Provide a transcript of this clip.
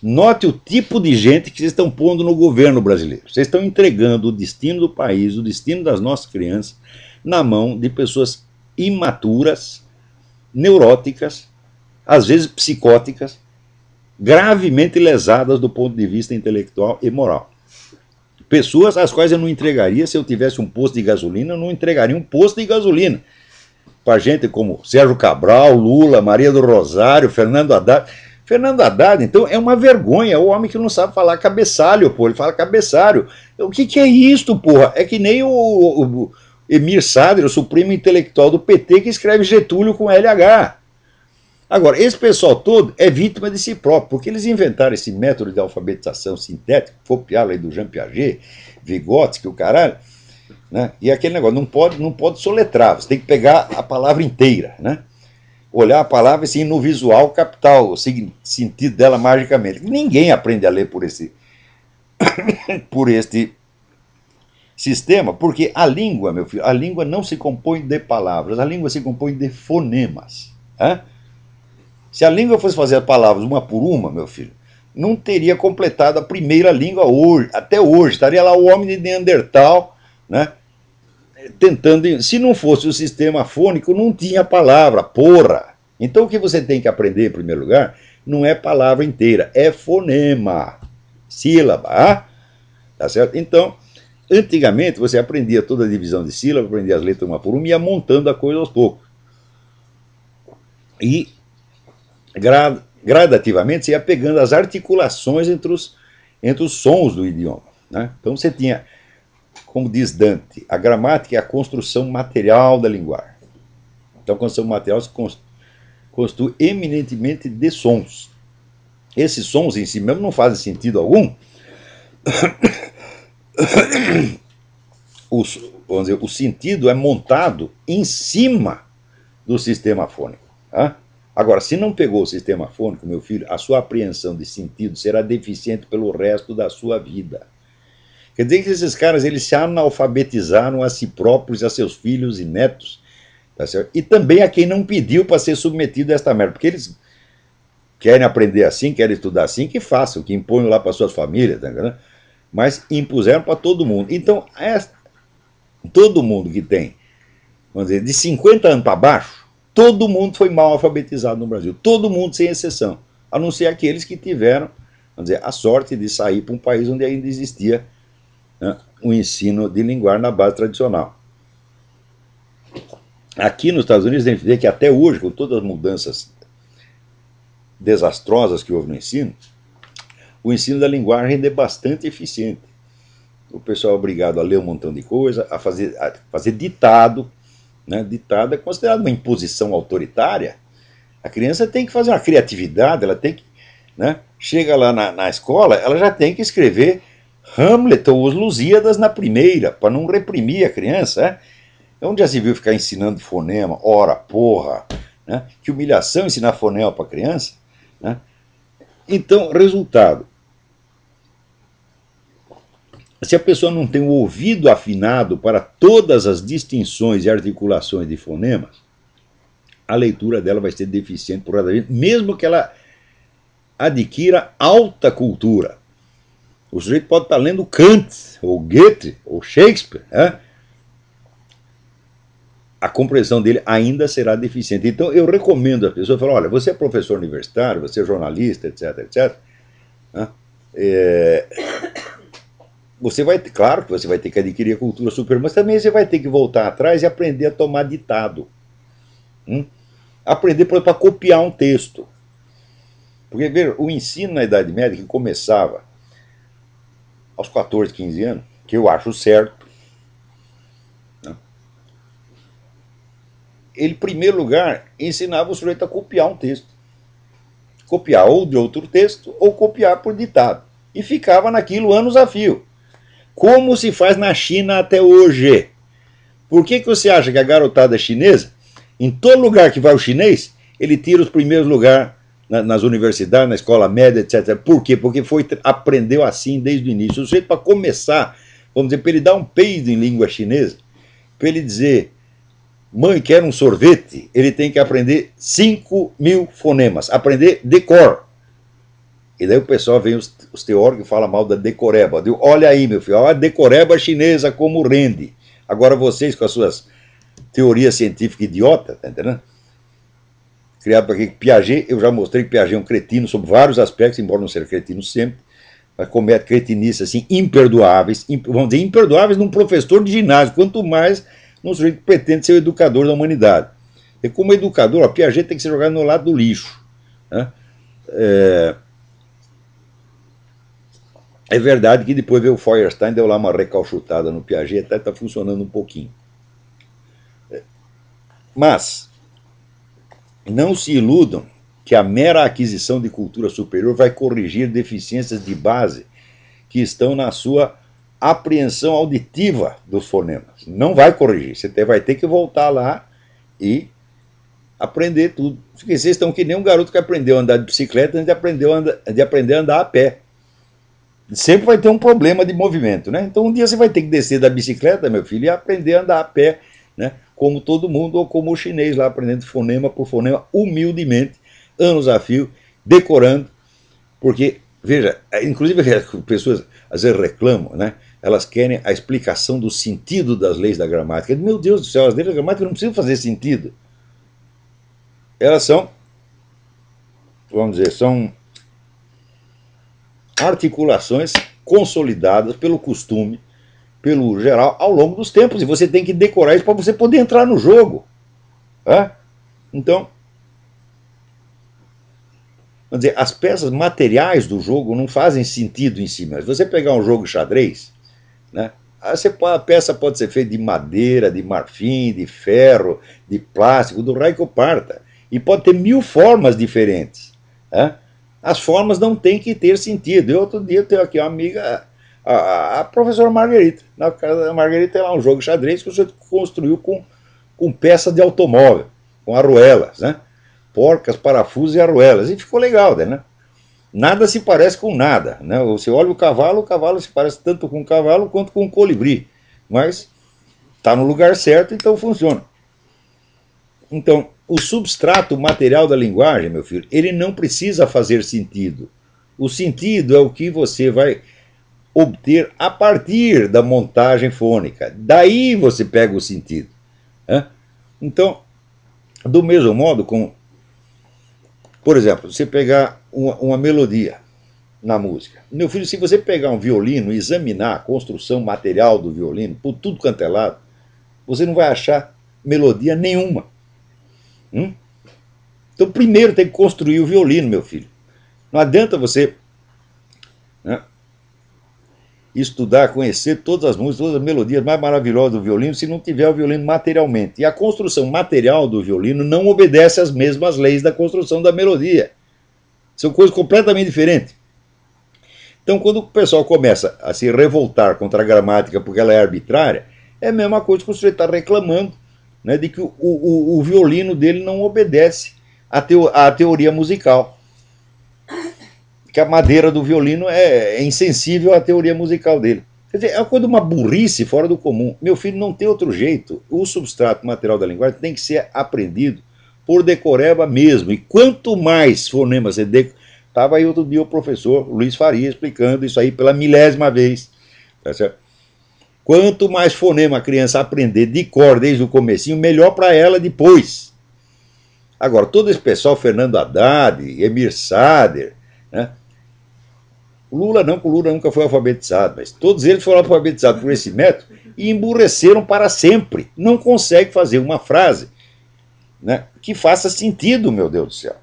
Note o tipo de gente que vocês estão pondo no governo brasileiro. Vocês estão entregando o destino do país, o destino das nossas crianças, na mão de pessoas imaturas, neuróticas, às vezes psicóticas, gravemente lesadas do ponto de vista intelectual e moral. Pessoas às quais eu não entregaria, se eu tivesse um posto de gasolina, eu não entregaria um posto de gasolina para gente como Sérgio Cabral, Lula, Maria do Rosário, Fernando Haddad. Fernando Haddad, então, é uma vergonha, é o homem que não sabe falar cabeçalho, pô, ele fala cabeçalho. O que é isto, porra? É que nem o Emir Sadr, o supremo intelectual do PT, que escreve Getúlio com LH. Agora, esse pessoal todo é vítima de si próprio, porque eles inventaram esse método de alfabetização sintética, copiaram aí do Jean Piaget, Vygotsky, o caralho, né? E aquele negócio, não pode soletrar, você tem que pegar a palavra inteira, né? Olhar a palavra assim, no visual, captar o sentido dela magicamente. Ninguém aprende a ler por este sistema, porque a língua, meu filho, a língua não se compõe de palavras, a língua se compõe de fonemas. Né? Se a língua fosse fazer as palavras uma por uma, meu filho, não teria completado a primeira língua hoje, até hoje. Estaria lá o homem de Neandertal, né? Tentando. Se não fosse o sistema fônico, não tinha palavra, porra. Então o que você tem que aprender, em primeiro lugar, não é palavra inteira, é fonema, sílaba. Tá certo? Então, antigamente você aprendia toda a divisão de sílaba, aprendia as letras uma por uma e ia montando a coisa aos poucos. E gradativamente você ia pegando as articulações entre os sons do idioma. Né? Então você tinha, como diz Dante, a gramática é a construção material da linguagem. Então a construção material se constitui eminentemente de sons. Esses sons em si mesmo não fazem sentido algum. Vamos dizer, o sentido é montado em cima do sistema fônico. Tá? Agora, se não pegou o sistema fônico, meu filho, a sua apreensão de sentido será deficiente pelo resto da sua vida. Quer dizer que esses caras eles se analfabetizaram a si próprios, a seus filhos e netos, tá certo? E também a quem não pediu para ser submetido a esta merda, porque eles querem aprender assim, querem estudar assim, que façam, que imponham lá para suas famílias, tá entendendo? Mas impuseram para todo mundo. Então, todo mundo que tem, vamos dizer, de 50 anos para baixo, todo mundo foi mal alfabetizado no Brasil. Todo mundo, sem exceção. A não ser aqueles que tiveram, vamos dizer, a sorte de sair para um país onde ainda existia, né, um ensino de linguagem na base tradicional. Aqui nos Estados Unidos, a gente vê que até hoje, com todas as mudanças desastrosas que houve no ensino, o ensino da linguagem ainda é bastante eficiente. O pessoal é obrigado a ler um montão de coisa, a fazer ditado. Né? Ditado é considerado uma imposição autoritária. A criança tem que fazer uma criatividade, ela tem que, né? Chega lá na escola, ela já tem que escrever Hamlet ou os Lusíadas na primeira, para não reprimir a criança. Né? Onde já se viu ficar ensinando fonema? Ora, porra! Né? Que humilhação ensinar fonema para criança. Né? Então, resultado. Se a pessoa não tem o ouvido afinado para todas as distinções e articulações de fonemas, a leitura dela vai ser deficiente por causa disso, mesmo que ela adquira alta cultura. O sujeito pode estar lendo Kant, ou Goethe, ou Shakespeare. Né? A compreensão dele ainda será deficiente. Então eu recomendo às pessoas, olha, você é professor universitário, você é jornalista, etc, etc. Né? Você vai, claro que você vai ter que adquirir a cultura superior, mas também você vai ter que voltar atrás e aprender a tomar ditado. Aprender, por exemplo, a copiar um texto. Porque, ver, o ensino na Idade Média, que começava aos 14, 15 anos, que eu acho certo, né? Ele, em primeiro lugar, ensinava o sujeito a copiar um texto. Copiar ou de outro texto, ou copiar por ditado. E ficava naquilo anos a fio. Como se faz na China até hoje. Por que você acha que a garotada chinesa, em todo lugar que vai o chinês, ele tira os primeiros lugares nas universidades, na escola média, etc. Por quê? Porque aprendeu assim desde o início. O sujeito, para começar, vamos dizer, para ele dar um peido em língua chinesa, para ele dizer, mãe, quer um sorvete, ele tem que aprender 5.000 fonemas, aprender de cor. E daí o pessoal vem, os teóricos, e fala mal da decoreba. Digo, olha aí, meu filho, a decoreba chinesa como rende. Agora vocês com as suas teorias científicas idiota, tá entendendo? Criado para Piaget, eu já mostrei que Piaget é um cretino sobre vários aspectos, embora não seja cretino sempre, mas comete cretinices assim, imperdoáveis, vamos dizer, imperdoáveis num professor de ginásio, quanto mais num sujeito que pretende ser o educador da humanidade. E como educador, a Piaget tem que ser jogado no lado do lixo. Né? É verdade que depois veio o Feuerstein, deu lá uma recalchutada no Piaget, até está funcionando um pouquinho. Mas não se iludam que a mera aquisição de cultura superior vai corrigir deficiências de base que estão na sua apreensão auditiva dos fonemas. Não vai corrigir, você vai ter que voltar lá e aprender tudo. Porque vocês estão que nem um garoto que aprendeu a andar de bicicleta antes de aprender a andar a pé. Sempre vai ter um problema de movimento, né? Então um dia você vai ter que descer da bicicleta, meu filho, e aprender a andar a pé, né? Como todo mundo, ou como o chinês lá, aprendendo fonema por fonema, humildemente, anos a fio, decorando, porque, veja, inclusive as pessoas às vezes reclamam, né? Elas querem a explicação do sentido das leis da gramática. Meu Deus do céu, as leis da gramática não precisam fazer sentido. Elas são, vamos dizer, são articulações consolidadas pelo costume, pelo geral, ao longo dos tempos. E você tem que decorar isso para você poder entrar no jogo. Então, vamos dizer, as peças materiais do jogo não fazem sentido em si. Mas você pegar um jogo de xadrez, né, a peça pode ser feita de madeira, de marfim, de ferro, de plástico, do raio que eu parta. E pode ter 1000 formas diferentes. As formas não têm que ter sentido. Eu, outro dia, tenho aqui uma amiga, a professora Margarita. Na casa da Margarita tem lá um jogo de xadrez que você construiu com peças de automóvel, com arruelas, né? Porcas, parafusos e arruelas. E ficou legal, né? Nada se parece com nada. Né? Você olha o cavalo se parece tanto com o cavalo quanto com o colibri. Mas está no lugar certo, então funciona. Então, o substrato material da linguagem, meu filho, ele não precisa fazer sentido. O sentido é o que você vai obter a partir da montagem fônica. Daí você pega o sentido. Então, do mesmo modo, por exemplo, você pegar uma melodia na música. Meu filho, se você pegar um violino e examinar a construção material do violino, por tudo quanto é lado, você não vai achar melodia nenhuma. Então, primeiro tem que construir o violino, meu filho. Não adianta você estudar, conhecer todas as músicas, todas as melodias mais maravilhosas do violino, se não tiver o violino materialmente. E a construção material do violino não obedece às mesmas leis da construção da melodia. São coisas completamente diferentes. Então, quando o pessoal começa a se revoltar contra a gramática porque ela é arbitrária, é a mesma coisa que o sujeito está reclamando, né, de que o violino dele não obedece à teoria musical. Que a madeira do violino é insensível à teoria musical dele. Quer dizer, é uma coisa de uma burrice fora do comum. Meu filho, não tem outro jeito. O substrato material da linguagem tem que ser aprendido por decoreba mesmo. E quanto mais fonemas você decora... Estava aí outro dia o professor Luiz Faria explicando isso aí pela 1000ª vez. Tá certo? Quanto mais fonema a criança aprender de cor desde o comecinho, melhor para ela depois. Agora, todo esse pessoal, Fernando Haddad, Emir Sader, né? O Lula não, porque o Lula nunca foi alfabetizado, mas todos eles foram alfabetizados por esse método e emburreceram para sempre. Não consegue fazer uma frase, né, que faça sentido, meu Deus do céu.